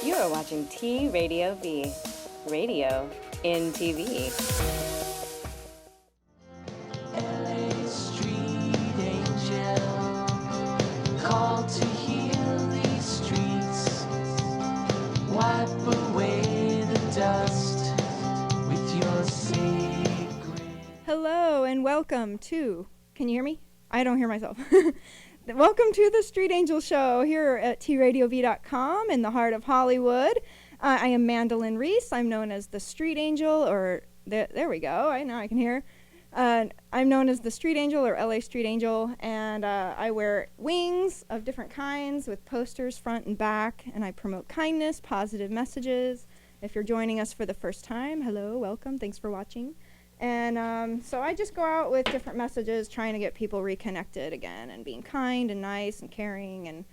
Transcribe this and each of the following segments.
You are watching T Radio V, radio in TV. LA street angel, called to heal these streets. Wipe away the dust with your sacred. Hello and welcome to, can you hear me? I don't hear myself. Welcome to the Street Angel Show here at tradiov.com in the heart of Hollywood. I am Mandelyn Reese. I'm known as the Street Angel, or there we go. Now I can hear. I'm known as the Street Angel or LA Street Angel, and I wear wings of different kinds with posters front and back, and I promote kindness, positive messages. If you're joining us for the first time, hello, welcome, thanks for watching. And so I just go out with different messages trying to get people reconnected again and being kind and nice and caring and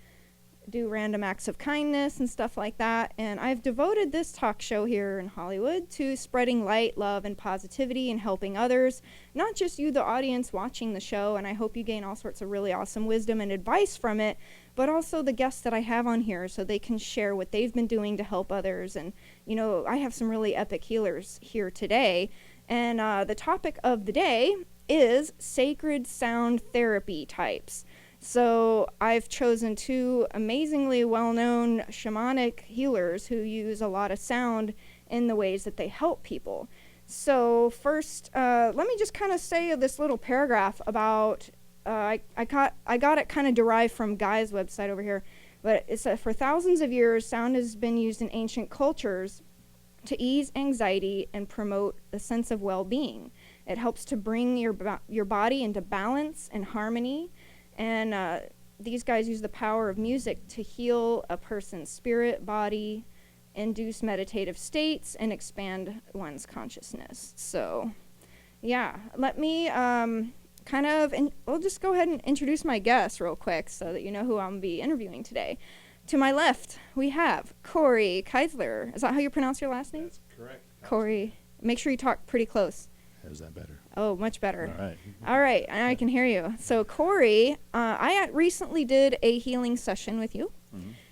do random acts of kindness and stuff like that. And I've devoted this talk show here in Hollywood to spreading light, love, and positivity and helping others, not just you, the audience watching the show, and I hope you gain all sorts of really awesome wisdom and advice from it, but also the guests that I have on here so they can share what they've been doing to help others. And, you know, I have some really epic healers here today. And the topic of the day is sacred sound therapy types. So I've chosen two amazingly well-known shamanic healers who use a lot of sound in the ways that they help people. So first, let me just kind of say this little paragraph about, I got it kind of derived from Guy's website over here, but it said, for thousands of years, sound has been used in ancient cultures to ease anxiety and promote a sense of well-being. It helps to bring your body into balance and harmony, and these guys use the power of music to heal a person's spirit, body, induce meditative states, and expand one's consciousness. So, yeah, let me we'll just go ahead and introduce my guests real quick so that you know who I'm going to be interviewing today. To my left, we have Corey Keisler. Is that how you pronounce your last name? That's correct. Corey. Make sure you talk pretty close. Is that better? Oh, much better. All right. All right, now I can hear you. So, Corey, I recently did a healing session with you,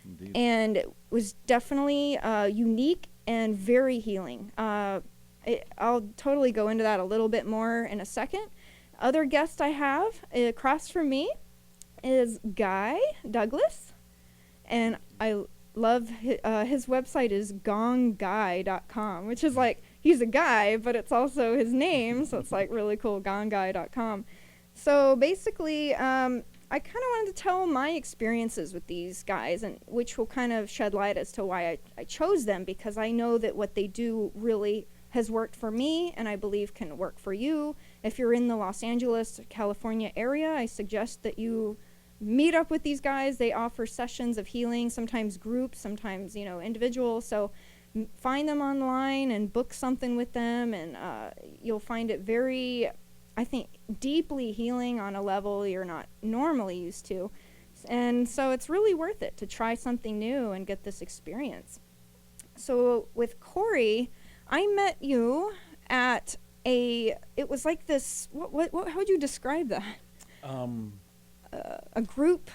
Indeed. and it was definitely unique and very healing. I'll totally go into that a little bit more in a second. Other guest I have across from me is Guy Douglas. And I love his website is gongguy.com, which is like, he's a guy, but it's also his name, so it's like really cool, gongguy.com. So basically, I kind of wanted to tell my experiences with these guys, and which will kind of shed light as to why I chose them, because I know that what they do really has worked for me, and I believe can work for you. If you're in the Los Angeles, California area, I suggest that you meet up with these guys. They offer sessions of healing, sometimes groups, sometimes, you know, individual. So find them online and book something with them, and you'll find it very, I think, deeply healing on a level you're not normally used to. And so it's really worth it to try something new and get this experience. So with Corey, I met you at it was like this, what how would you describe that? A group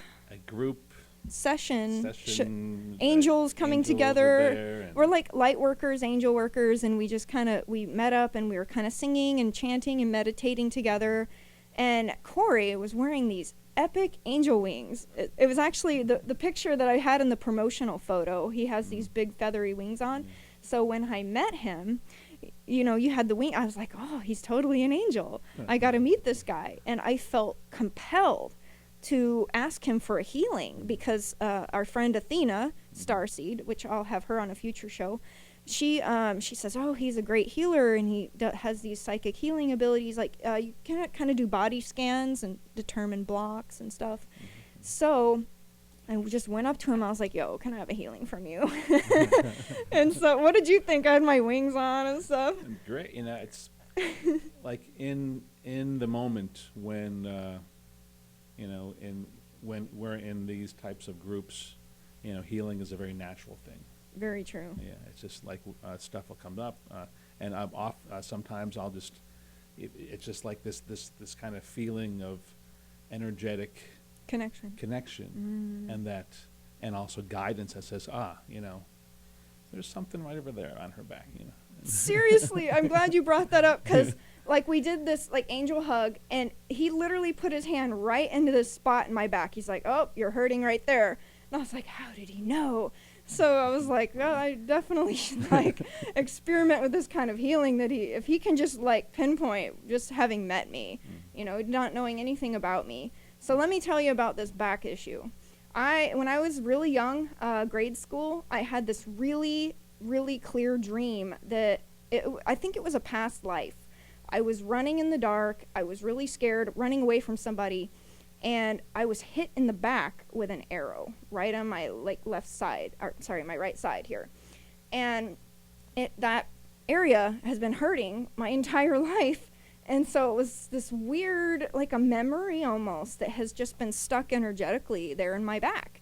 session, angels coming together. We're like light workers, angel workers, and we just we met up and we were kind of singing and chanting and meditating together. And Corey was wearing these epic angel wings. It was actually the picture that I had in the promotional photo. He has these big feathery wings on. So when I met him, you know, you had the wing. I was like, oh, he's totally an angel. I got to meet this guy. And I felt compelled to ask him for a healing, because our friend Athena Starseed, which I'll have her on a future show, she says, oh, he's a great healer, and he has these psychic healing abilities. Like, you can kind of do body scans and determine blocks and stuff. So I just went up to him. I was like, yo, can I have a healing from you? And so what did you think? I had my wings on and stuff. Great. You know, it's like in the moment when when we're in these types of groups, you know, healing is a very natural thing. Very true. Yeah, it's just like stuff will come up, and I'm off. Sometimes I'll just, it's just like this kind of feeling of energetic connection, and that, and also guidance that says, you know, there's something right over there on her back, you know. Seriously, I'm glad you brought that up, because like we did this like angel hug, and he literally put his hand right into this spot in my back. He's like, "Oh, you're hurting right there." And I was like, "How did he know?" So I was like, "Well, I definitely should like experiment with this kind of healing that if he can just like pinpoint just having met me, you know, not knowing anything about me." So let me tell you about this back issue. When I was really young, grade school, I had this really clear dream that I think it was a past life. I was running in the dark. I was really scared, running away from somebody, and I was hit in the back with an arrow right on my like left side, or sorry, my right side here. And that area has been hurting my entire life. And so it was this weird, like a memory almost, that has just been stuck energetically there in my back.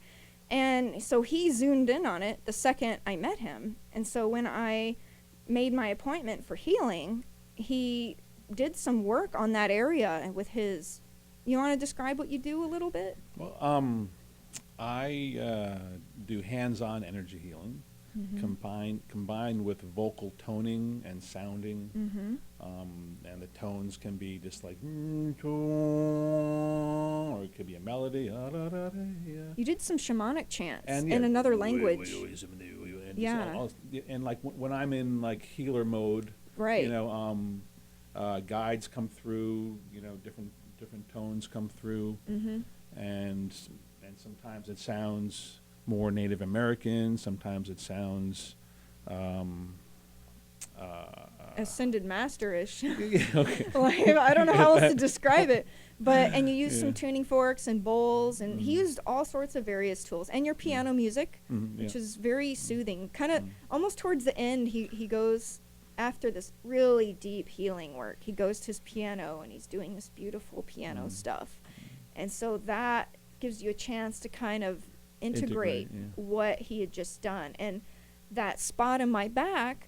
And so he zoomed in on it the second I met him. And so when I made my appointment for healing, he did some work on that area with his... You want to describe what you do a little bit? Well, I do hands-on energy healing, combined with vocal toning and sounding. And the tones can be just like, or it could be a melody. You did some shamanic chants And in another language. And Yeah. and like when I'm in like healer mode, Right. you know, guides come through, you know, different tones come through, and sometimes it sounds more Native American, sometimes it sounds Ascended master-ish. okay. Like, I don't know how else to describe it. But, and you used some tuning forks and bowls, and he used all sorts of various tools. And your piano music, which is very soothing. Kind of, almost towards the end, he goes, after this really deep healing work, he goes to his piano, and he's doing this beautiful piano stuff. And so that gives you a chance to kind of integrate what he had just done. And that spot in my back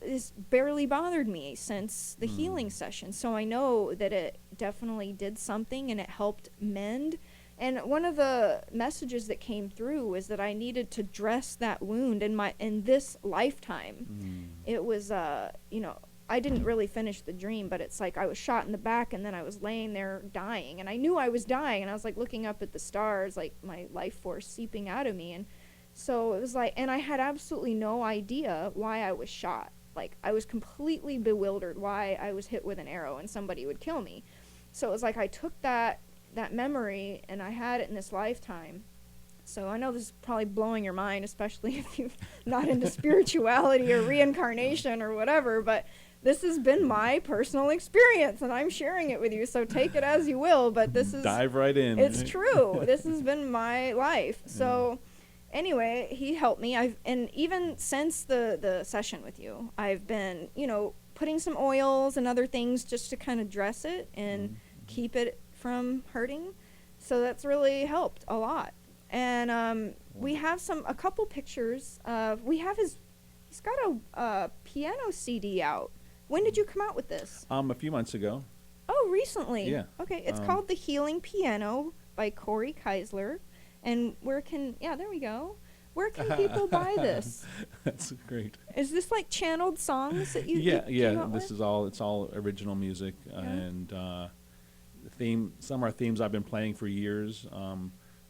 has barely bothered me since the healing session. So I know that it definitely did something, and it helped mend. And one of the messages that came through was that I needed to dress that wound in this lifetime. It was, you know, I didn't really finish the dream, but it's like I was shot in the back, and then I was laying there dying, and I knew I was dying, and I was like looking up at the stars, like my life force seeping out of me. And so it was like, and I had absolutely no idea why I was shot. Like, I was completely bewildered why I was hit with an arrow and somebody would kill me. So it was like I took that memory, and I had it in this lifetime. So I know this is probably blowing your mind, especially if you're not into spirituality or reincarnation or whatever, but this has been my personal experience, and I'm sharing it with you, so take it as you will, but this is... Dive right in. It's true. This has been my life. So... Anyway, he helped me. And even since the session with you, I've been, you know, putting some oils and other things just to kind of dress it and keep it from hurting. So that's really helped a lot. And we have a couple pictures. He's got a piano CD out. When did you come out with this? A few months ago. Oh, recently. Yeah. Okay, it's called The Healing Piano by Corey Keisler. And there we go. Where can people buy this? That's great. Is this like channeled songs that you Yeah. This is it's all original music, and some are themes I've been playing for years.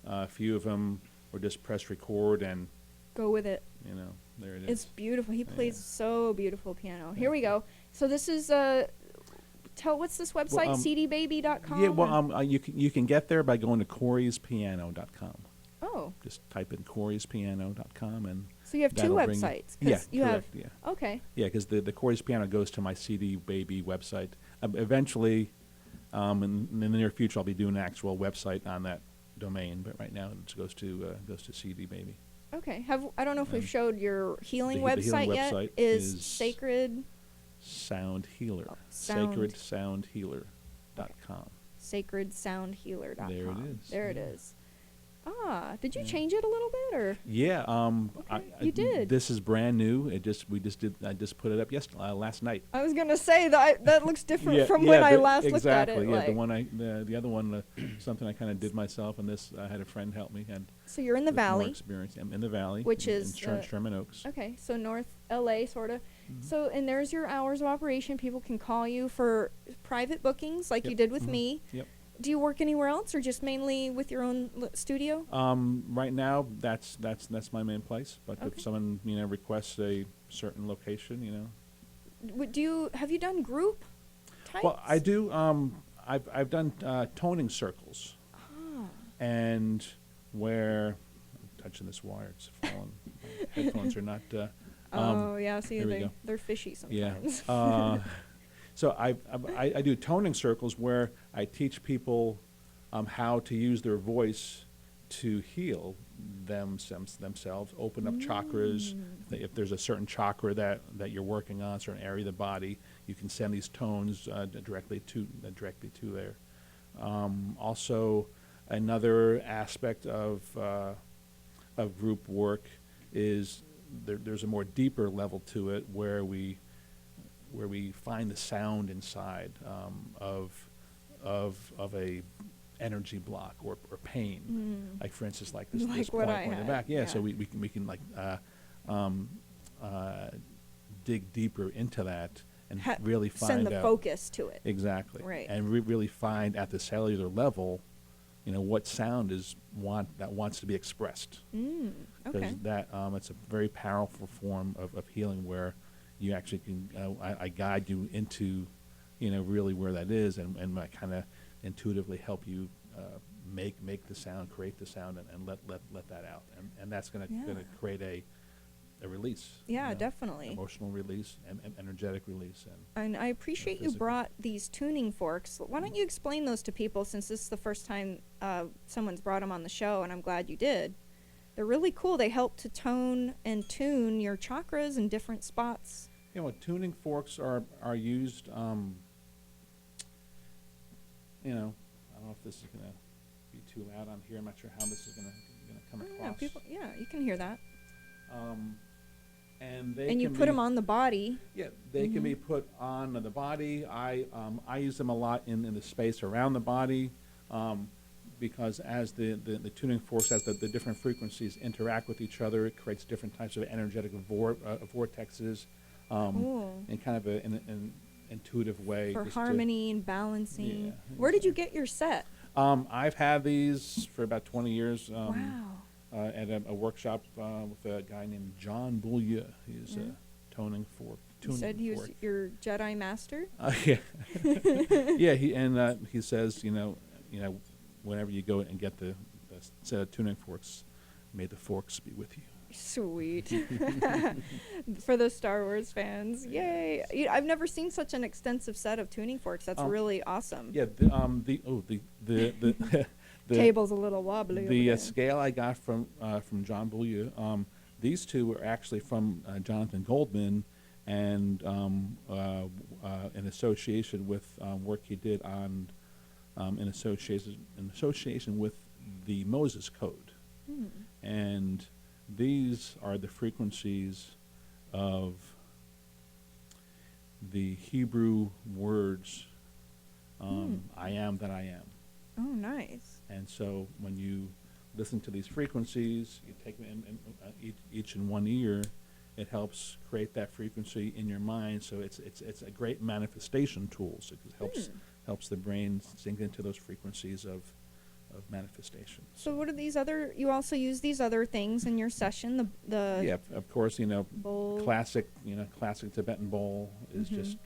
A few of them were just press record and go with it. You know, there it is. It's beautiful. He plays so beautiful piano. Here we go. So this is what's this website? Well, cdbaby.com? Yeah, well, you can get there by going to coreyspiano.com. Oh. Just type in coreyspiano.com, and so you have two websites. Yeah, you correct, have. Yeah. Okay. Yeah, because the Corey's Piano goes to my CD Baby website. Eventually, in the near future, I'll be doing an actual website on that domain. But right now, it goes to CD Baby. Okay. I don't know if we've showed your healing the website healing yet. Website is Sacred Sound Healer. SacredSoundHealer.com. SacredSoundHealer.com. There it is. There it is. Ah, did you change it a little bit, or? Yeah, you did. This is brand new. I just put it up last night. I was gonna say that looks different from yeah, when I last looked at exactly. it. Yeah, Like. the other one, something I kind of did myself, and this I had a friend help me. And So you're in the with more valley, experience. I'm in the valley, which in is Sherman Oaks. okay. So North LA, sort of. Mhm. So and there's your hours of operation. People can call you for private bookings, like you Yep. did with Mhm. me. Yep. Do you work anywhere else, or just mainly with your own studio? Right now, that's my main place. But Okay. if someone requests a certain location, Have you done group types? well, I do. I've done toning circles, Ah. and where I'm touching this wire, it's falling. My headphones are not. Oh yeah, see there we go. they're fishy Yeah. sometimes. So I do toning circles where I teach people how to use their voice to heal themselves, open up chakras. If there's a certain chakra that you're working on, a certain area of the body, you can send these tones directly to there. Also, another aspect of group work is there's a more deeper level to it where we find the sound inside of a energy block or pain. Like for instance, like this Like this what point I in the had, back. Yeah, yeah. so we can like dig deeper into that and really find Send the out focus to it. exactly, Right. and really find at the cellular level, what sound that wants to be expressed. Okay. Because that it's a very powerful form of healing where you actually can I guide you into really where that is and I kind of intuitively help you make the sound, create the sound, and let that out, and that's gonna create a release. Yeah, definitely. Emotional release and energetic release. And I appreciate you physical. brought these tuning forks. Why don't you explain those to people, since this is the first time someone's brought them on the show, and I'm glad you did. They're really cool. They help to tone and tune your chakras in different spots. Tuning forks are used. I don't know if this is gonna be too loud on here. I'm not sure how this is gonna come across. Yeah, you can hear that. And they And you can put them on the body. Yeah, they can be put on the body. I use them a lot in the space around the body, because as the tuning forks, as the different frequencies interact with each other, it creates different types of energetic vortexes, in kind of an intuitive way. For just harmony and balancing. Yeah, Where did you get your set? I've had these for about 20 years. Wow. At a workshop with a guy named John Beaulieu. He's a tuning fork. You said he was your Jedi master? Yeah. Yeah, he says, whenever you go and get the set of tuning forks, may the forks be with you. Sweet. For the Star Wars fans, yay! I've never seen such an extensive set of tuning forks. That's really awesome. Yeah, the table's a little wobbly. The scale I got from John Beaulieu. These two were actually from Jonathan Goldman, and in association with work he did on in association with the Moses Code. And these are the frequencies of the Hebrew words, I am that I am. Oh, nice. And so when you listen to these frequencies, you take them each in one ear, it helps create that frequency in your mind. So it's a great manifestation tool. So it helps the brain sink into those frequencies of manifestation. So what are these other? You also use these other things in your session. The Yeah, of course. bowl. Classic Tibetan bowl is just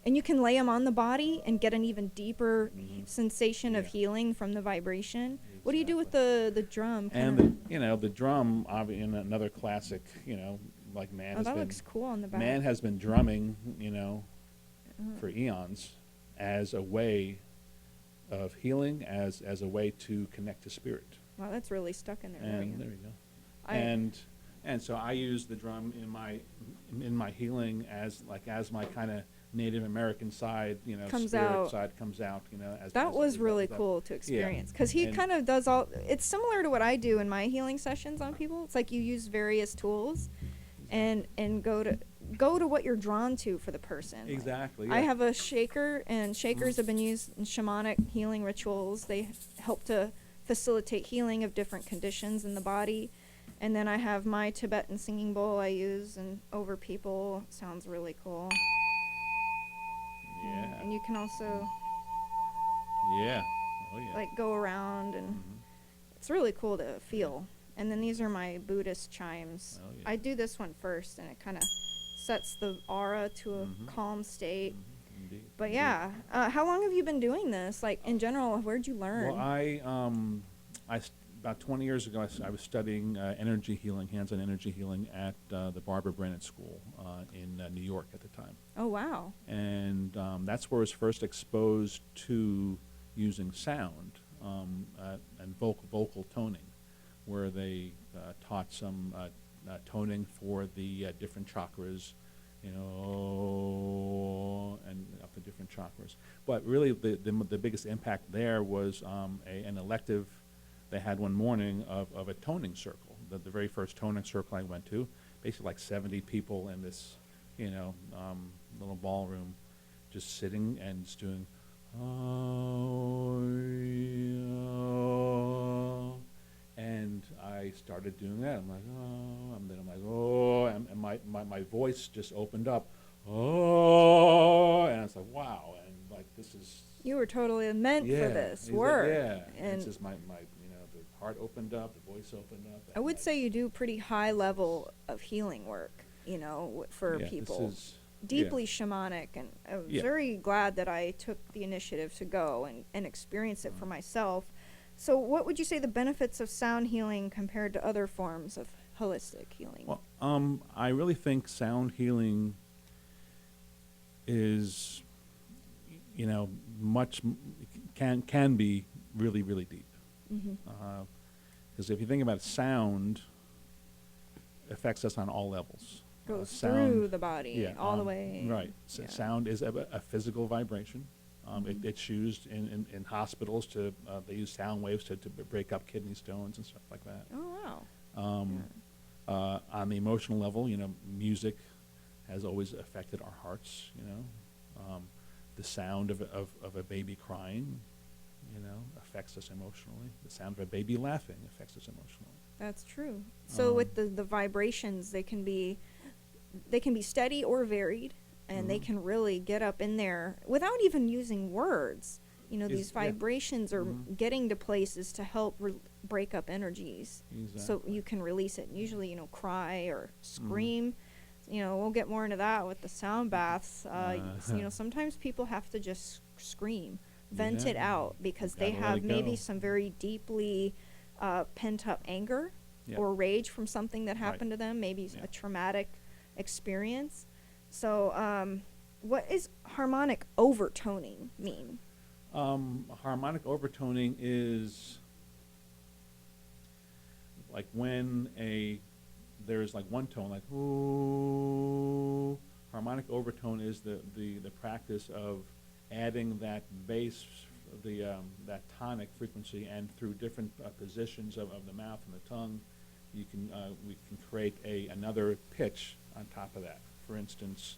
And you can lay them on the body and get an even deeper sensation of Yeah. healing from the vibration. What do you do with the drum? And the drum, in another classic, like man. Oh, that looks cool on the back. Man has been drumming, for eons, as a way of healing, as a way to connect to spirit. Wow, that's really stuck in there. And there you go. And so I use the drum in my healing as my kind of Native American side, Comes spirit out. side comes out, as That as- was as really that- cool to experience because he And- kind of does all. It's similar to what I do in my healing sessions on people. It's like you use various tools, and go to what you're drawn to for the person. Like, Exactly. I yeah. have a shaker, and shakers have been used in shamanic healing rituals. They help to facilitate healing of different conditions in the body. And then I have my Tibetan singing bowl I use and over people. Sounds really cool. Yeah. And you can also Yeah. Oh yeah. like go around, and Mhm. it's really cool to feel. And then these are my Buddhist chimes. Oh, yeah. I do this one first, and it kind of sets the aura to a Mhm. calm state. Mhm. Indeed. But indeed. yeah, how long have you been doing this? Like in general, where'd you learn? Well, about 20 years ago, I was studying energy healing, hands-on energy healing at the Barbara Brennan School in New York at the time. Oh wow. And that's where I was first exposed to using sound and vocal toning, where they taught some toning for the different chakras, and up the different chakras. But really, the biggest impact there was an elective. They had one morning of a toning circle. The very first toning circle I went to, basically like 70 people in this, little ballroom, just sitting and just doing, and I started doing that. I'm like, and then I'm like, and my voice just opened up, and I was like, wow, and like this is. You were totally meant for this work. And it's And just my the heart opened up, the voice opened up. I would say you do pretty high level of healing work, for people. This is, Deeply shamanic, and I was Yeah. very glad that I took the initiative to go and experience it for myself. So what would you say the benefits of sound healing compared to other forms of holistic healing? Well, I really think sound healing is, can be really, really deep. Because if you think about it, sound affects us on all levels. Goes Sound- through the body all the way. Right. Yeah. Sound is a physical vibration. It's used in hospitals to, they use sound waves to break up kidney stones and stuff like that. Oh wow. On the emotional level, music has always affected our hearts, the sound of a baby crying, affects us emotionally. The sound of a baby laughing affects us emotionally. That's true. So with the vibrations, they can be steady or varied, and they can really get up in there without even using words. These yeah. vibrations are getting to places to help break up energies, so you can release it. Usually, cry or scream. We'll get more into that with the sound baths. Sometimes people have to just scream, vent it Yeah. out, because Gotta they let have it maybe go. some very deeply pent-up anger Yeah. or rage from something that happened to them, maybe Yeah. a traumatic experience. So what is harmonic overtoning mean? Harmonic overtoning is like when there's like one tone, like ooh. Harmonic overtone is the practice of adding that bass, that tonic frequency, and through different positions of the mouth and the tongue, we can create another pitch on top of that. For instance,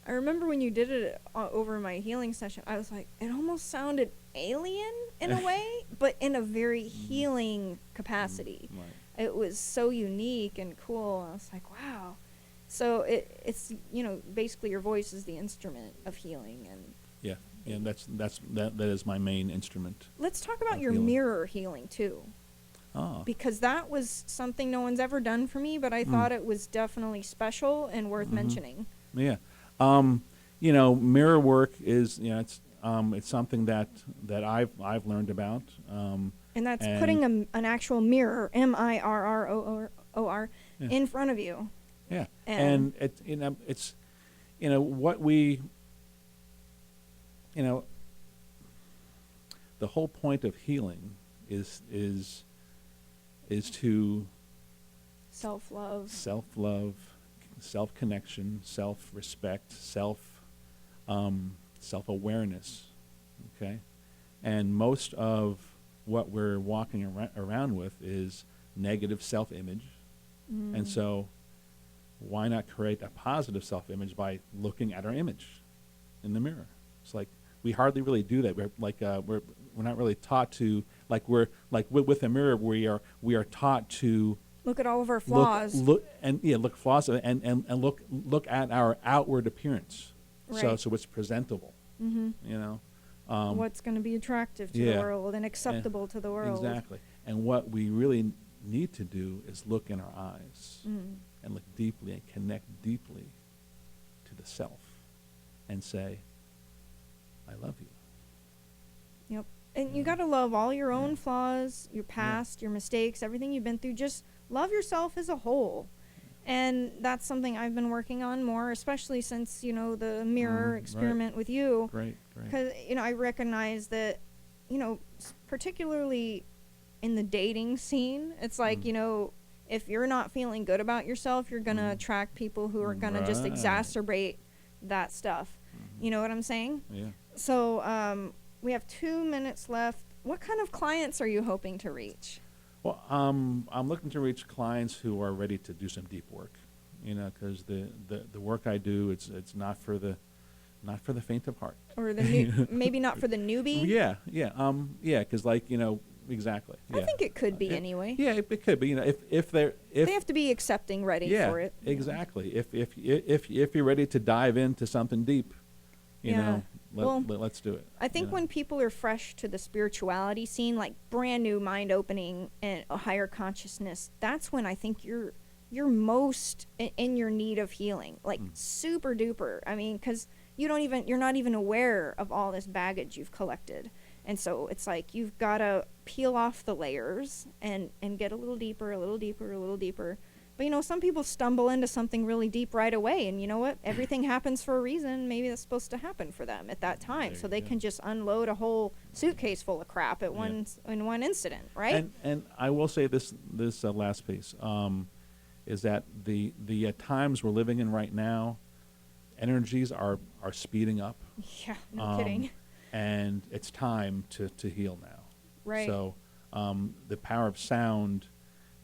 I remember when you did it over my healing session, I was like, it almost sounded alien in a way, but in a very healing capacity. Right. It was so unique and cool. I was like, wow. So it's basically your voice is the instrument of healing. And Yeah, and that is my main instrument. let's talk about Of your healing. mirror healing too, Ah, because that was something no one's ever done for me, but I thought it was definitely special and worth mentioning. yeah. Mirror work is it's something that I've learned about. And that's And- putting an actual mirror, mirror, Yeah. in front of you. Yeah. And- And it's what we, the whole point of healing is to Self-love. self-love, self-connection, self-respect, self-awareness, okay? And most of what we're walking around with is negative self-image. And so why not create a positive self-image by looking at our image in the mirror? It's like we hardly really do that. We're not really taught to, with a mirror we are taught to Look at all of our flaws. look flaws and look at our outward appearance. Right. So it's presentable. What's going to be attractive to the world and acceptable to the world. Exactly. And what we really need to do is look in our eyes and look deeply and connect deeply to the self and say, I love you. Yep. And you got to love all your own flaws, your past, your mistakes, everything you've been through. Just love yourself as a whole. And that's something I've been working on more, especially since, the mirror experiment with you. Great. Because, I recognize that, particularly in the dating scene, it's like, if you're not feeling good about yourself, you're going to attract people who are going to just exacerbate that stuff. You know what I'm saying? Yeah. So we have 2 minutes left. What kind of clients are you hoping to reach? Well, I'm looking to reach clients who are ready to do some deep work, because the work I do, it's not for the faint of heart. Or the new, maybe not for the newbie? Yeah, because exactly. I think it could be anyway. Yeah, it could be. If they have to be accepting, ready for it. Exactly. If you're ready to dive into something deep, let's do it. I think when people are fresh to the spirituality scene, like brand new mind opening and a higher consciousness, that's when I think you're most in your need of healing, like super duper. I mean, because you're not even aware of all this baggage you've collected. And so it's like you've got to peel off the layers and get a little deeper, a little deeper, a little deeper. But, some people stumble into something really deep right away. And you know what? Everything happens for a reason. Maybe that's supposed to happen for them at that time. So they can just unload a whole suitcase full of crap at in one incident, right? And I will say this last piece is that the times we're living in right now, energies are speeding up. Yeah, no kidding. And it's time to heal now. Right. So the power of sound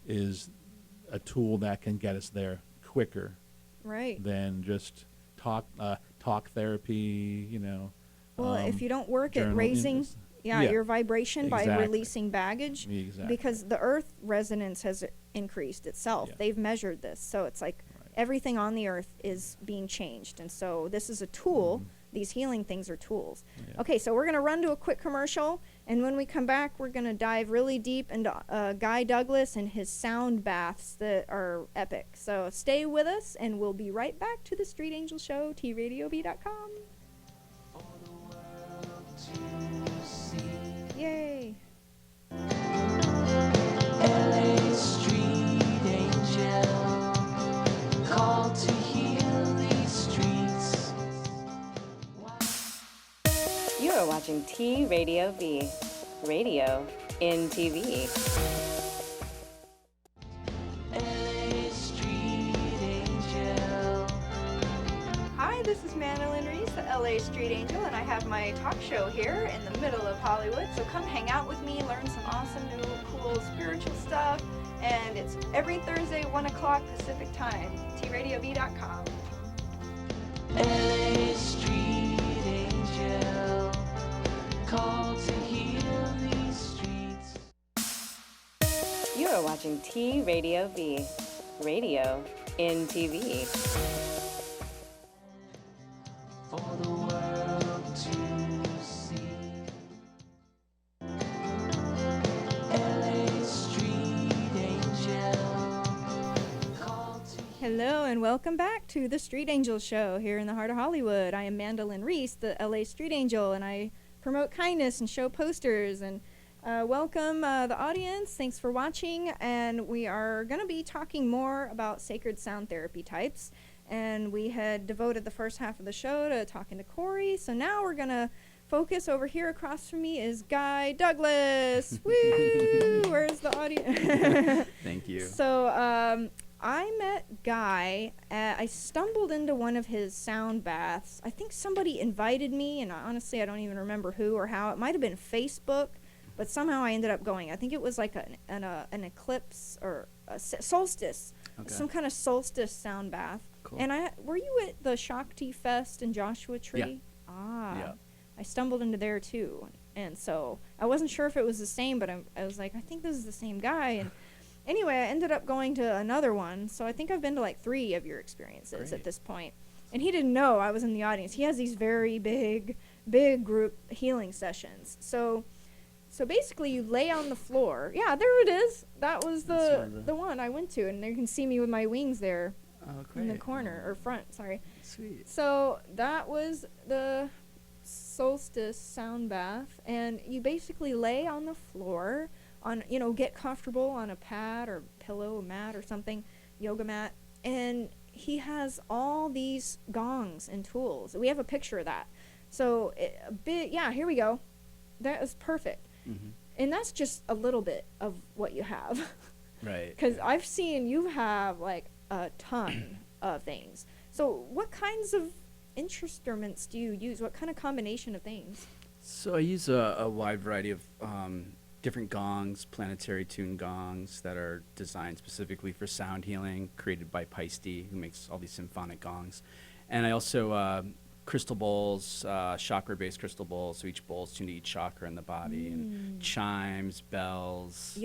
is a tool that can get us there quicker. Right. Than just talk therapy. Well, if you don't work at journal- raising your vibration by Exactly. releasing baggage, Exactly. because the earth resonance has increased itself. Yeah. They've measured this. So it's like everything on the earth is being changed. And so this is a tool. These healing things are tools. Yeah. Okay, so we're going to run to a quick commercial. And when we come back, we're going to dive really deep into Guy Douglas and his sound baths that are epic. So stay with us, and we'll be right back to the Street Angel Show, TRadioV.com. For the world to see. Yay. LA Street Angel, called to heal these streets. You are watching T Radio V, radio in TV. LA Street Angel. Hi, this is Mandelyn Reese, the LA Street Angel, and I have my talk show here in the middle of Hollywood. So come hang out with me, learn some awesome new cool spiritual stuff, and it's every Thursday, 1 o'clock Pacific time, TRadioV.com. LA Street Angel, called to heal these streets. You are watching T Radio V, radio in TV. For the world to see. LA Street Angel, called to Hello and welcome back to the Street Angel Show here in the heart of Hollywood. I am Mandelyn Reese, the LA Street Angel, and I promote kindness and show posters and Welcome, the audience. Thanks for watching. And we are going to be talking more about sacred sound therapy types. And we had devoted the first half of the show to talking to Corey. So now we're going to focus. Over here across from me is Guy Douglas. Woo! Where's the audience? Thank you. So I met Guy. I stumbled into one of his sound baths. I think somebody invited me, and honestly, I don't even remember who or how. It might have been Facebook, but somehow I ended up going. I think it was like an eclipse or a solstice, some kind of solstice sound bath. Cool. And were you at the Shakti Fest in Joshua Tree? Yeah. Ah. Yeah. I stumbled into there too, and so I wasn't sure if it was the same, but I was like, I think this is the same guy. And anyway, I ended up going to another one, so I think I've been to like 3 of your experiences at this point. And he didn't know I was in the audience. He has these very big group healing sessions. So basically, you lay on the floor. Yeah, there it is. That was the one I went to, and you can see me with my wings there in the corner or front. Sorry. Sweet. So that was the solstice sound bath, and you basically lay on the floor on, get comfortable on a pad or pillow, mat or something, yoga mat, and he has all these gongs and tools. We have a picture of that. So here we go. That is perfect. Mm-hmm. And that's just a little bit of what you have. Right. Because I've seen you have like a ton of things. So what kinds of instruments do you use? What kind of combination of things? So I use a wide variety of different gongs, planetary tune gongs that are designed specifically for sound healing, created by Paiste, who makes all these symphonic gongs. And I also crystal bowls, chakra-based crystal bowls, so each bowl is tuned to each chakra in the body, and chimes, bells,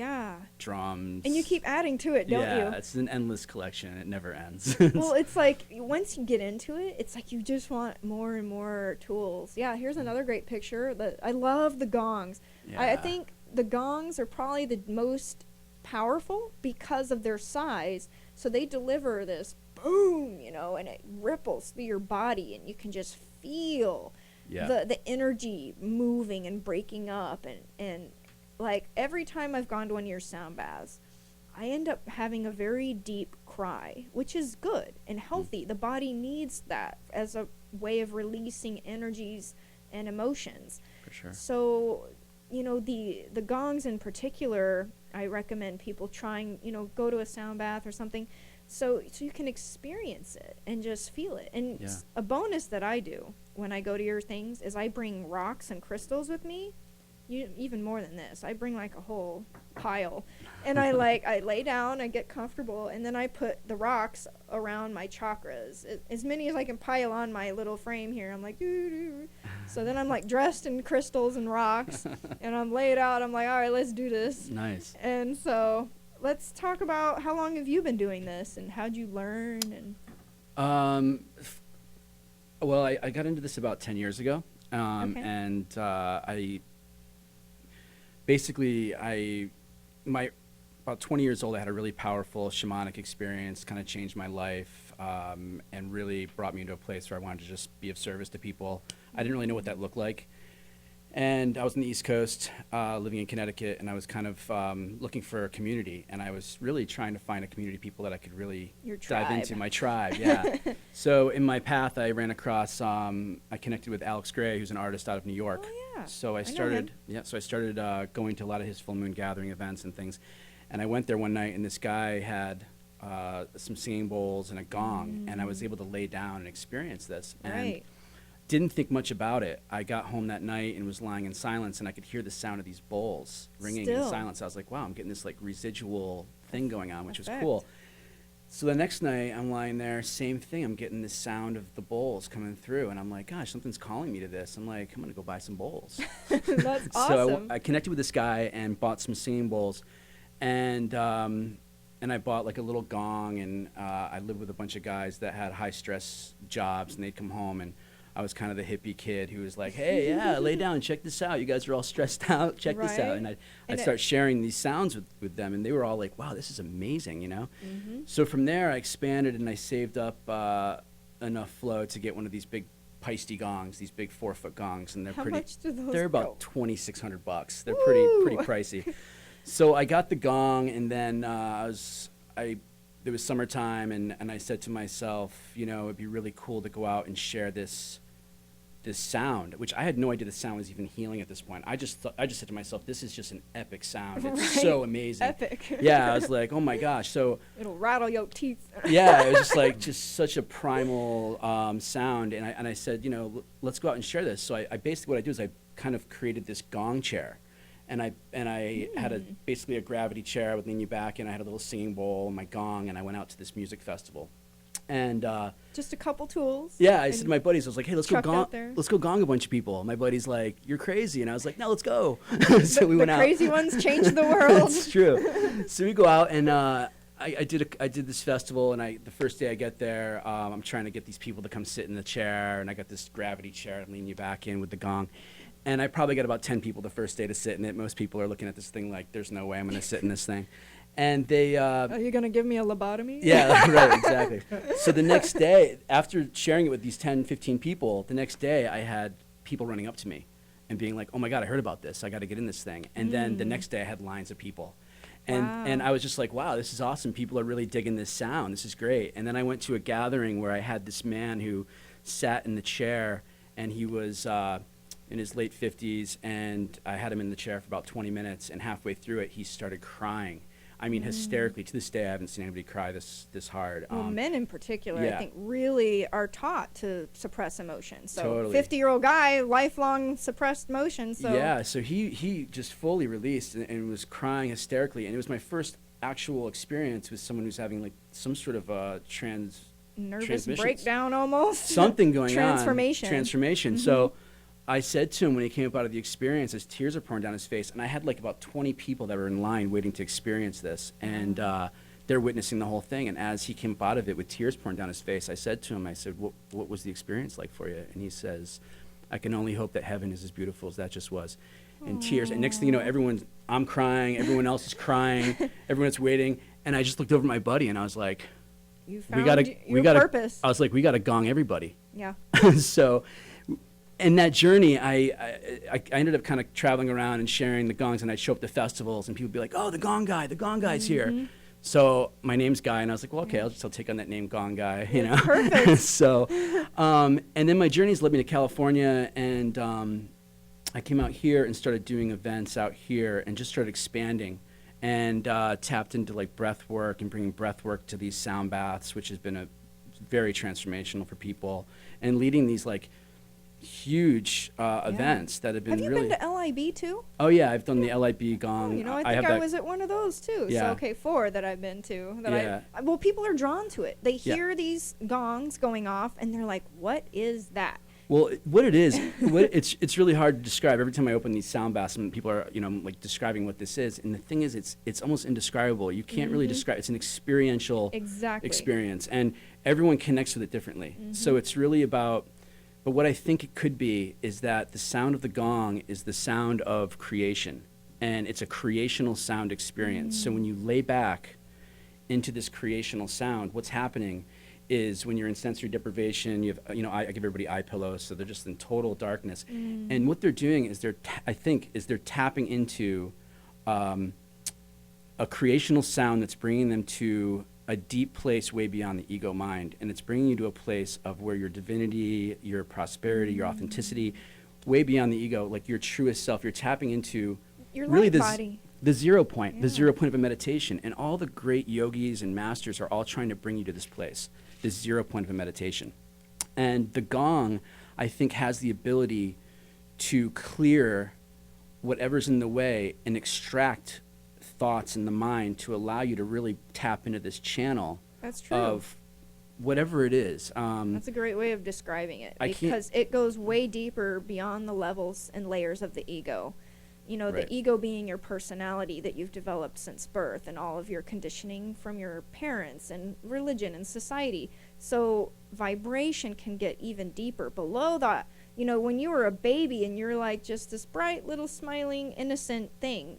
drums. And you keep adding to it, don't you? Yeah, it's an endless collection. It never ends. Well, it's like once you get into it, it's like you just want more and more tools. Yeah, here's another great picture. I love the gongs. Yeah. I think the gongs are probably the most powerful because of their size. So they deliver this boom, and it ripples through your body, and you can just feel the energy moving and breaking up. And like every time I've gone to one of your sound baths, I end up having a very deep cry, which is good and healthy. The body needs that as a way of releasing energies and emotions. For sure. So, the gongs in particular, I recommend people trying, go to a sound bath or something so you can experience it and just feel it. And a bonus that I do when I go to your things is I bring rocks and crystals with me. Even more than this, I bring like a whole pile, and I lay down, I get comfortable, and then I put the rocks around my chakras, as many as I can pile on my little frame here. I'm like, doo-doo. So then I'm like dressed in crystals and rocks, and I'm laid out. I'm like, all right, let's do this. Nice. And so let's talk about how long have you been doing this, and how'd you learn? And Well, I got into this about 10 years ago, and about 20 years old, I had a really powerful shamanic experience, kind of changed my life, and really brought me into a place where I wanted to just be of service to people. I didn't really know what that looked like. And I was on the East Coast, living in Connecticut, and I was kind of looking for a community, and I was really trying to find a community of people that I could really dive into, my tribe, yeah. So in my path, I ran across, I connected with Alex Gray, who's an artist out of New York. Oh, yeah. So I started, going to a lot of his full moon gathering events and things, and I went there one night, and this guy had some singing bowls and a gong, and I was able to lay down and experience this. And didn't think much about it. I got home that night and was lying in silence, and I could hear the sound of these bowls ringing in silence. I was like, wow, I'm getting this like residual thing going on, which was cool. So the next night I'm lying there, same thing. I'm getting this sound of the bowls coming through, and I'm like, gosh, something's calling me to this. I'm like, I'm gonna go buy some bowls. That's awesome. So I connected with this guy and bought some singing bowls, and I bought like a little gong, and I lived with a bunch of guys that had high stress jobs, and they'd come home, and I was kind of the hippie kid who was like, hey, yeah, lay down, check this out. You guys are all stressed out, check this out. And I'd start sharing these sounds with them, and they were all like, wow, this is amazing, So from there, I expanded, and I saved up enough flow to get one of these big Peisty gongs, these big 4-foot gongs, and they're How pretty. much do those They're go? about $2,600. They're pretty Woo! pricey. So I got the gong, and then it was summertime, and I said to myself, you know, it'd be really cool to go out and share this sound, which I had no idea the sound was even healing at this point. I just said to myself, this is just an epic sound. It's Right. so amazing. Epic. Yeah, I was like, oh my gosh. So It'll rattle your teeth. yeah, it was just like such a primal sound, and I said, you know, let's go out and share this. So I basically what I do is I kind of created this gong chair, and I had basically a gravity chair. I would lean you back, and I had a little singing bowl and my gong, and I went out to this music festival, and Just a couple tools. yeah, I and said to my buddies, I was like, hey, let's go trucked gong, out there. let's go gong a bunch of people. My buddy's like, you're crazy, and I was like, no, let's go. So we the went out. crazy ones change the world. It's true. So we go out, and I did this festival, and the first day I get there, I'm trying to get these people to come sit in the chair, and I got this gravity chair to lean you back in with the gong. And I probably got about 10 people the first day to sit in it. Most people are looking at this thing like, there's no way I'm going to sit in this thing. And they... Are you going to give me a lobotomy? yeah, right, exactly. So the next day, after sharing it with these 10, 15 people, the next day I had people running up to me and being like, oh my God, I heard about this. I got to get in this thing. And then the next day I had lines of people. And I was just like, wow, this is awesome. People are really digging this sound. This is great. And then I went to a gathering where I had this man who sat in the chair, and he was in his late 50s, and I had him in the chair for about 20 minutes, and halfway through it, he started crying. I mean, hysterically. To this day, I haven't seen anybody cry this hard. Well, men in particular, I yeah. think, really are taught to suppress emotion. So, Totally. 50-year-old guy, lifelong suppressed emotion. So, Yeah, so he just fully released and was crying hysterically, and it was my first actual experience with someone who's having like some sort of nervous transmission- breakdown almost. something going Transformation. on. Transformation. So I said to him when he came up out of the experience, his tears are pouring down his face, and I had like about 20 people that were in line waiting to experience this, and they're witnessing the whole thing. And as he came up out of it with tears pouring down his face, I said to him, I said, what was the experience like for you? And he says, I can only hope that heaven is as beautiful as that just was. And tears. And next thing you know, I'm crying, everyone else is crying, everyone's waiting. And I just looked over at my buddy, and I was like, You we found gotta, your purpose. I was like, we gotta gong everybody. Yeah. So in that journey, I ended up kind of traveling around and sharing the gongs, and I'd show up to festivals, and people would be like, oh, the gong guy's here. So my name's Guy, and I was like, well, okay, I'll take on that name, Gong Guy, you know. Perfect. So, and then my journeys led me to California, and I came out here and started doing events out here, and just started expanding, and tapped into like breath work and bringing breath work to these sound baths, which has been a very transformational for people, and leading these like huge events that have been Have you really. been to LIB too? Oh yeah, I've done the LIB gong. Oh, you know, I have think I that- was at one of those too. Yeah. So, okay, 4 that I've been to. Yeah. Well, people are drawn to it. They Yeah. hear these gongs going off, and they're like, what is that? Well, what it is, it's really hard to describe. Every time I open these sound baths, and people are, like describing what this is, and the thing is, it's almost indescribable. You can't really describe. It's an experiential Exactly. experience, and everyone connects with it differently. So it's really about. But what I think it could be is that the sound of the gong is the sound of creation, and it's a creational sound experience. So when you lay back into this creational sound, what's happening is when you're in sensory deprivation, you have, I give everybody eye pillows, so they're just in total darkness. And what they're doing is they're tapping into a creational sound that's bringing them to a deep place way beyond the ego mind, and it's bringing you to a place of where your divinity, your prosperity, your authenticity, way beyond the ego, like your truest self. You're tapping into Your really light this body. the 0 point, the Yeah. 0 point of a meditation, and all the great yogis and masters are all trying to bring you to this place, this 0 point of a meditation. And the gong, I think, has the ability to clear whatever's in the way and extract thoughts in the mind to allow you to really tap into this channel That's true. of whatever it is. That's a great way of describing it, I can't- because it goes way deeper beyond the levels and layers of the ego. Right. The ego being your personality that you've developed since birth, and all of your conditioning from your parents and religion and society. So vibration can get even deeper below that. When you were a baby and you're like just this bright little smiling innocent thing,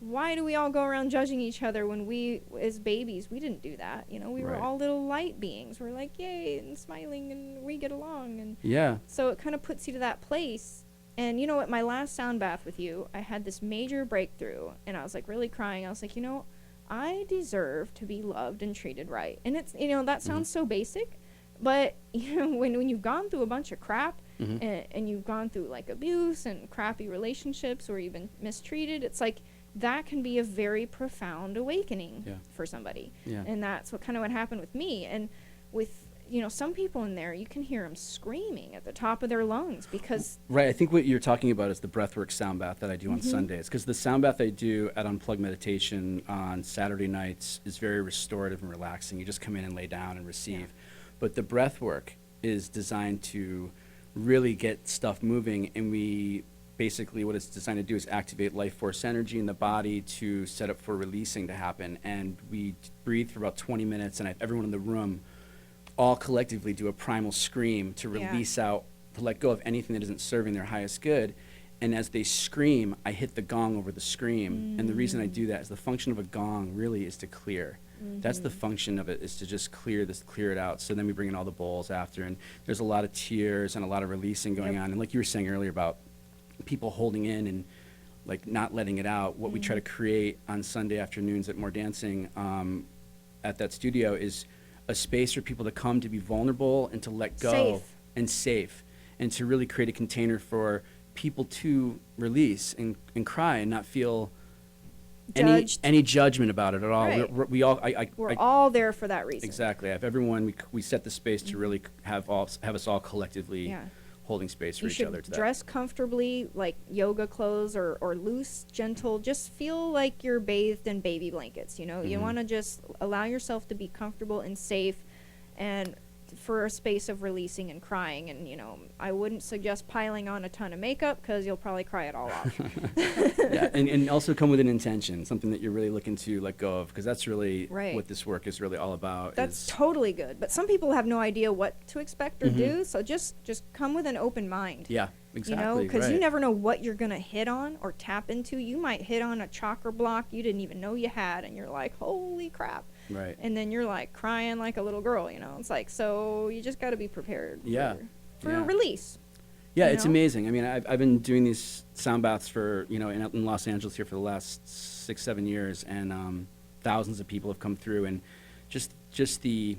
why do we all go around judging each other when we, as babies, we didn't do that? You know, we were Right. all little light beings. We're like, yay, and smiling, and we get along. And Yeah. so it kind of puts you to that place. And you know what? My last sound bath with you, I had this major breakthrough, and I was like really crying. I was like, you know, I deserve to be loved and treated right. And it's, you know, that sounds so basic, but you know, when you've gone through a bunch of crap, and you've gone through like abuse and crappy relationships, or you've been mistreated, it's like that can be a very profound awakening Yeah. for somebody. Yeah. And that's what happened with me. And with, you know, some people in there, you can hear them screaming at the top of their lungs because Right. I think what you're talking about is the breathwork sound bath that I do on Sundays. Because the sound bath I do at Unplugged Meditation on Saturday nights is very restorative and relaxing. You just come in and lay down and receive. But the breathwork is designed to really get stuff moving. And we basically, what it's designed to do is activate life force energy in the body to set up for releasing to happen. And we breathe for about 20 minutes, and everyone in the room all collectively do a primal scream to Yeah. release out, to let go of anything that isn't serving their highest good. And as they scream, I hit the gong over the scream. And the reason I do that is the function of a gong really is to clear. That's the function of it, is to just clear it out. So then we bring in all the bowls after, and there's a lot of tears and a lot of releasing going on. And like you were saying earlier about people holding in and like not letting it out, what we try to create on Sunday afternoons at More Dancing at that studio is a space for people to come to be vulnerable and to let go. Safe. And safe, and to really create a container for people to release and cry and not feel Judged. any judgment about it at all. Right. We all we're all there for that reason. exactly. I have everyone. We set the space to really have us all collectively Yeah. holding space for You each should other. To dress comfortably, like yoga clothes or loose, gentle. Just feel like you're bathed in baby blankets, you know? You want to just allow yourself to be comfortable and safe, and for a space of releasing and crying. And, you know, I wouldn't suggest piling on a ton of makeup because you'll probably cry it all off. yeah, and also come with an intention, something that you're really looking to let go of, because that's really Right. what this work is really all about. That's is, totally good. But some people have no idea what to expect or do, so just come with an open mind. yeah, exactly. You know, because right. you never know what you're going to hit on or tap into. You might hit on a chakra block you didn't even know you had, and you're like, holy crap. Right. And then you're like crying like a little girl, you know. It's like, so you just got to be prepared Yeah. for Yeah. release. Yeah, you it's know? amazing. I mean, I've been doing these sound baths for, you know, in Los Angeles here for the last 6-7 years, and thousands of people have come through, and just the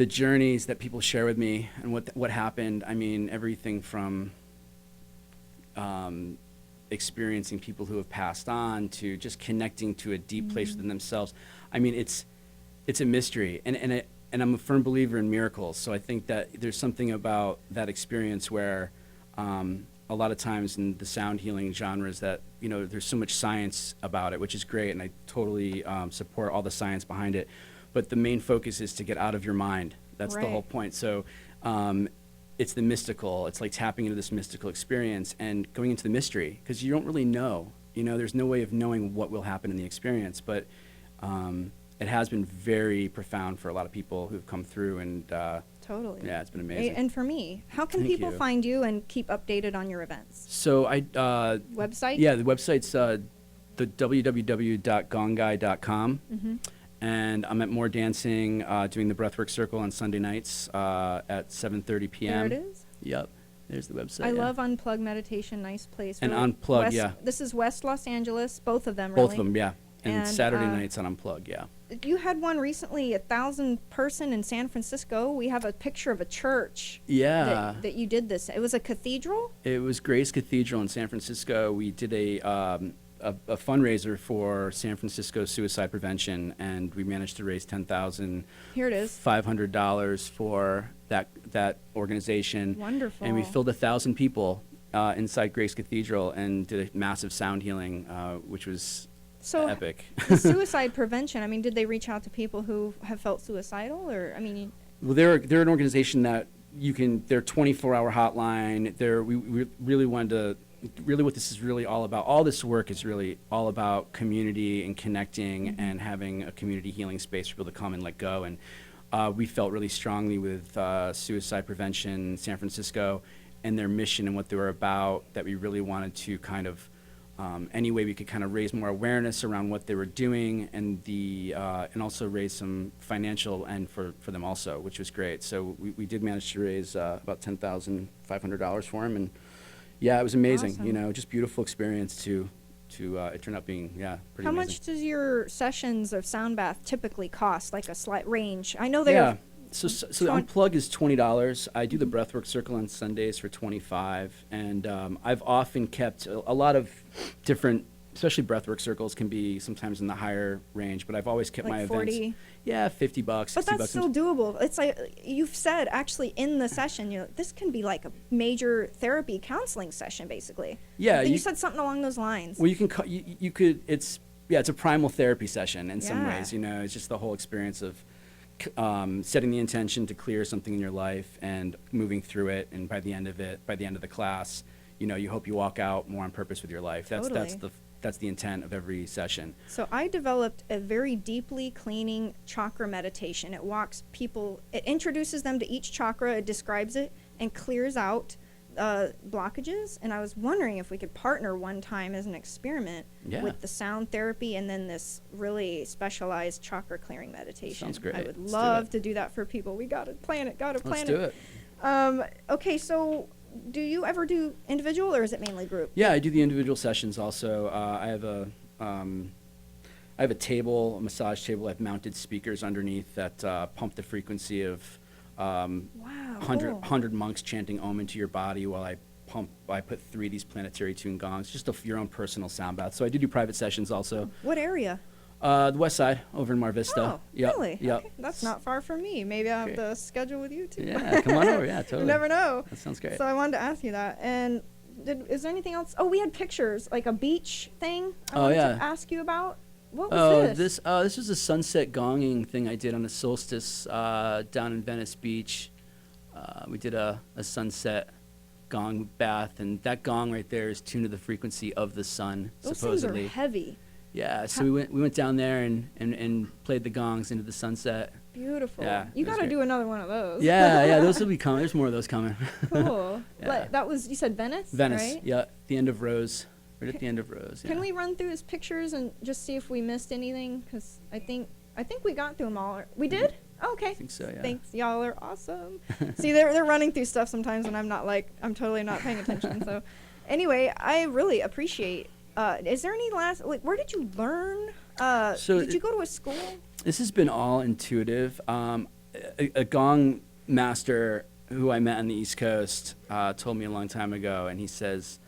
journeys that people share with me and what happened. I mean, everything from experiencing people who have passed on to just connecting to a deep place within themselves. I mean, it's a mystery, and I'm a firm believer in miracles. So I think that there's something about that experience where a lot of times in the sound healing genres that, you know, there's so much science about it, which is great, and I totally support all the science behind it. But the main focus is to get out of your mind. That's the Right. whole point. So it's the mystical. It's like tapping into this mystical experience and going into the mystery, because you don't really know. You know, there's no way of knowing what will happen in the experience, but it has been very profound for a lot of people who've come through, and Totally. yeah, it's been amazing. And for me, how can Thank people you. find you and keep updated on your events? So Website? yeah, the website's the www.gongai.com. And I'm at More Dancing doing the Breathwork Circle on Sunday nights at 7:30 p.m. There it is. Yep, there's the website. I yeah. love Unplugged Meditation. Nice place. And Really. Unplugged, West- yeah. This is West Los Angeles, both of them, Both really. of them, yeah. And, And, Saturday nights on Unplug, yeah. You had one recently, 1,000 person in San Francisco. We have a picture of a church Yeah. that you did this. It was a cathedral? It was Grace Cathedral in San Francisco. We did a fundraiser for San Francisco suicide prevention, and we managed to raise Here it is. $10,500 for that organization. Wonderful. And we filled 1,000 people inside Grace Cathedral and did a massive sound healing, which was So epic. the suicide prevention, I mean, did they reach out to people who have felt suicidal? Or, I mean, Well, they're an organization that their 24-hour hotline. We really wanted to. Really, what this is really all about, all this work is really all about community and connecting and having a community healing space for people to come and let go. And we felt really strongly with suicide prevention San Francisco and their mission and what they were about, that we really wanted to kind of any way we could kind of raise more awareness around what they were doing, and and also raise some financial end for them also, which was great. So we did manage to raise about $10,500 for him, and yeah, it was amazing. Awesome. You know, just beautiful experience to it turned out being pretty How amazing. much does your sessions of sound bath typically cost? Like a slight range? I know they're Yeah. So the Twen- unplug is $20. I do the breathwork circle on Sundays for $25, and I've often kept a lot of different, especially breathwork circles can be sometimes in the higher range, but I've always kept like my 40. events. Yeah, $50, But $60. that's still doable. It's like you've said actually in the session, you know, this can be like a major therapy counseling session basically. Yeah, You you- said something along those lines. Well, you could. It's a primal therapy session in some Yeah. ways. You know, it's just the whole experience of setting the intention to clear something in your life and moving through it, and by the end of the class, you know, you hope you walk out more on purpose with your life. Totally. That's the intent of every session. So I developed a very deeply cleaning chakra meditation. It introduces them to each chakra, it describes it, and clears out blockages. And I was wondering if we could partner one time as an experiment Yeah. with the sound therapy and then this really specialized chakra clearing meditation. Sounds great. I would Let's do love it. to do that for people. We gotta plan it. Let's do it. Okay, so do you ever do individual or is it mainly group? Yeah, I do the individual sessions also. I have a table, a massage table. I've mounted speakers underneath that pump the frequency of Wow. 100 monks chanting Om into your body while I put 3 of these planetary tune gongs, just your own personal sound bath. So I do private sessions also. What area? The west side, over in Mar Vista. Oh, Yep, really? Yep. Okay, that's not far from me. Maybe I'll have Great. to schedule with you too. Yeah, come on over. Yeah, totally. You never know. That sounds great. So I wanted to ask you that. And is there anything else? Oh, we had pictures, like a beach thing. I wanted yeah. to ask you about. What was Oh, this? this was a sunset gonging thing I did on a solstice down in Venice Beach. We did a sunset gong bath, and that gong right there is tuned to the frequency of the sun, Those supposedly. things are heavy. Yeah, so we went down there and played the gongs into the sunset. Beautiful. Yeah, You it was got to great. do another one of those. Yeah, those will be coming. There's more of those coming. Cool. Yeah. Like, that was, you said Venice? Venice, Right? yeah, the end of Rose, right at the end of Rose. Can yeah. we run through his pictures and just see if we missed anything? Because I think we got through them all. We did? Oh, okay. I think so, yeah. Thanks, y'all are awesome. See, they're running through stuff sometimes, and I'm totally not paying attention. So, anyway, I really appreciate. Is there any where did you learn? So did you go to a school? This has been all intuitive. A gong master who I met on the East Coast told me a long time ago, and he says,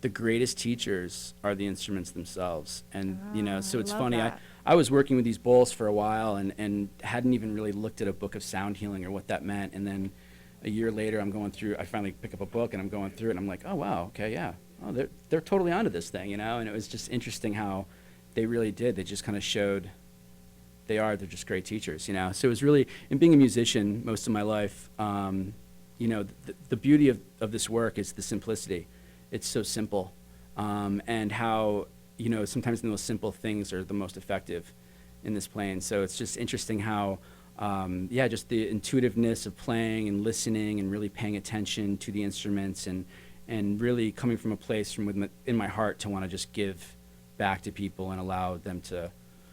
the greatest teachers are the instruments themselves. And, so I it's love funny. that. I was working with these bowls for a while and hadn't even really looked at a book of sound healing or what that meant. And then a year later, I finally pick up a book and I'm going through it, and I'm like, oh, wow, okay, yeah. Oh, they're totally onto this thing, And it was just interesting how they really did. They just kind of showed they're just great teachers, So it was really, and being a musician most of my life, the beauty of this work is the simplicity. It's so simple, and how, sometimes the most simple things are the most effective in this plane. So it's just interesting how, just the intuitiveness of playing and listening and really paying attention to the instruments and really coming from a place in my heart to want to just give back to people and allow them to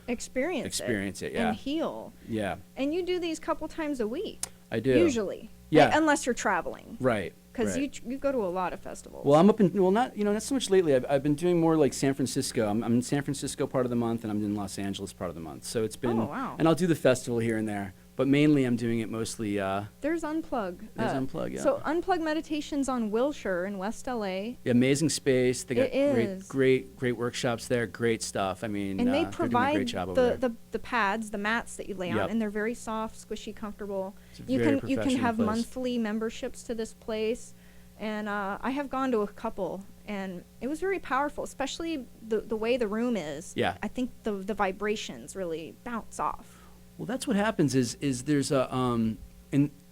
Experience it, yeah. and heal. Yeah, And you do these couple times a week. I do. Usually. Yeah. Like, unless you're traveling. Right. Because right. you go to a lot of festivals. Well, I'm up in, not so much lately. I've been doing more like San Francisco. I'm in San Francisco part of the month, and I'm in Los Angeles part of the month. So it's been, Oh, wow. and I'll do the festival here and there, but mainly I'm doing it mostly, There's Unplug. There's Unplug, yeah. So Unplug Meditation's on Wilshire in West LA. amazing space. They got It is. great workshops there, great stuff. I mean, And they they're doing a provide great job over there. the pads, the mats that you lay on, Yep. and they're very soft, squishy, comfortable. It's a You very can professional have place. monthly memberships to this place, and I have gone to a couple, and it was very powerful, especially the way the room is. Yeah. I think the vibrations really bounce off. Well, that's what happens is there's a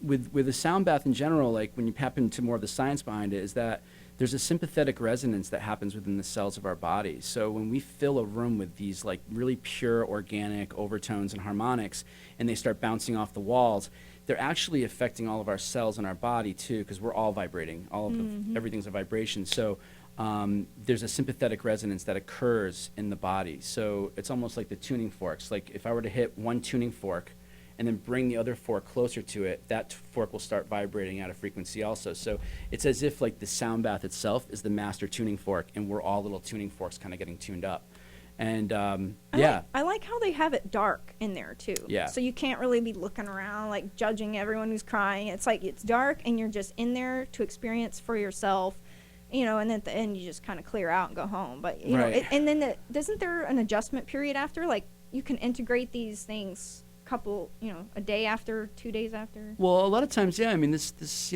with a sound bath in general, like when you tap into more of the science behind it, is that there's a sympathetic resonance that happens within the cells of our bodies. So when we fill a room with these like really pure organic overtones and harmonics, and they start bouncing off the walls, they're actually affecting all of our cells in our body too, because we're all vibrating. All of everything's a vibration. So there's a sympathetic resonance that occurs in the body. So it's almost like the tuning forks. Like if I were to hit one tuning fork and then bring the other fork closer to it, that fork will start vibrating at a frequency also. So it's as if like the sound bath itself is the master tuning fork, and we're all little tuning forks kind of getting tuned up. And I like how they have it dark in there too. Yeah. So you can't really be looking around like judging everyone who's crying. It's like it's dark and you're just in there to experience for yourself, and then at the end you just kind of clear out and go home. But you know, and then isn't there an adjustment period after? Like you can integrate these things a day after, 2 days after. Well, a lot of times, yeah. I mean, this it's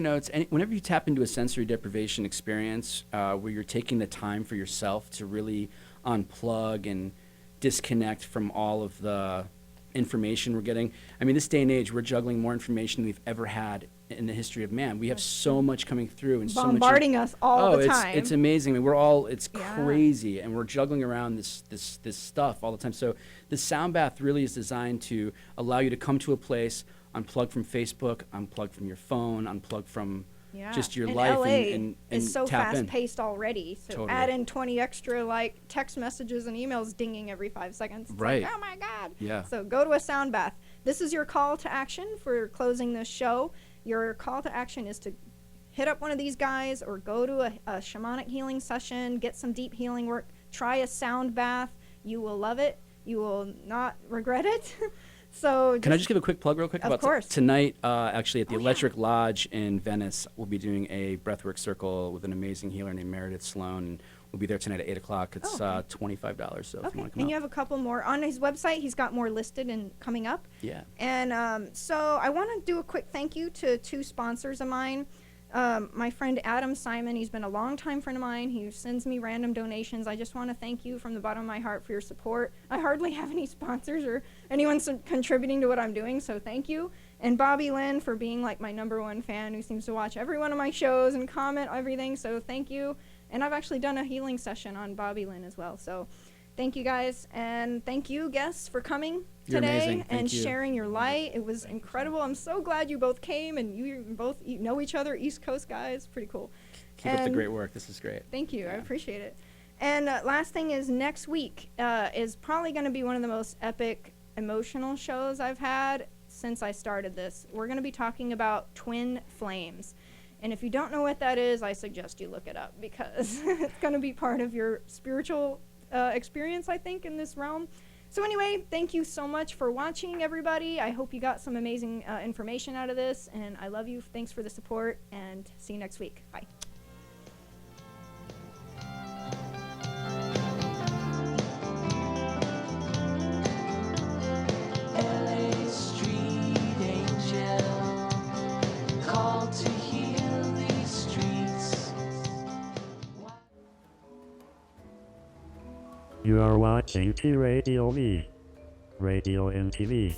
whenever you tap into a sensory deprivation experience where you're taking the time for yourself to really unplug and disconnect from all of the information we're getting. I mean, this day and age, we're juggling more information than we've ever had in the history of man. We have so much coming through and bombarding us all the time. It's amazing. I mean, it's Yeah. crazy, and we're juggling around this stuff all the time. So the sound bath really is designed to allow you to come to a place, unplug from Facebook, unplug from your phone, unplug from just your and life, LA and is so tap in. fast-paced already. So Totally. add in 20 extra like text messages and emails dinging every 5 seconds. It's Right. Like, oh my God. Yeah. So go to a sound bath. This is your call to action for closing this show. Your call to action is to hit up one of these guys or go to a shamanic healing session, get some deep healing work, try a sound bath. You will love it. You will not regret it. So Can I just give a quick plug real quick? Of course. Tonight, actually, at the Electric Lodge in Venice, we'll be doing a breathwork circle with an amazing healer named Meredith Sloan. And we'll be there tonight at 8 o'clock. It's $25, so if you Okay, want to come and you out. have a couple more on his website. He's got more listed and coming up. Yeah. And so I want to do a quick thank you to two sponsors of mine. My friend Adam Simon, he's been a longtime friend of mine. He sends me random donations. I just want to thank you from the bottom of my heart for your support. I hardly have any sponsors or anyone contributing to what I'm doing, so thank you. And Bobby Lynn for being like my #1 fan who seems to watch every one of my shows and comment everything, so thank you. And I've actually done a healing session on Bobby Lynn as well, so thank you guys, and thank you guests for coming You're today amazing. Thank and you. sharing your light. It was incredible. I'm so glad you both came, and you both know each other, East Coast guys. Pretty cool. Keep up the And great work. This is great. Thank you. I Yeah. appreciate it. And last thing is next week is probably going to be one of the most epic emotional shows I've had since I started this. We're going to be talking about twin flames. And if you don't know what that is, I suggest you look it up because it's going to be part of your spiritual experience, I think, in this realm. So anyway, thank you so much for watching, everybody. I hope you got some amazing information out of this, and I love you. Thanks for the support, and see you next week. Bye. LA street angel called to heal these streets. You are watching T Radio V, Radio and TV.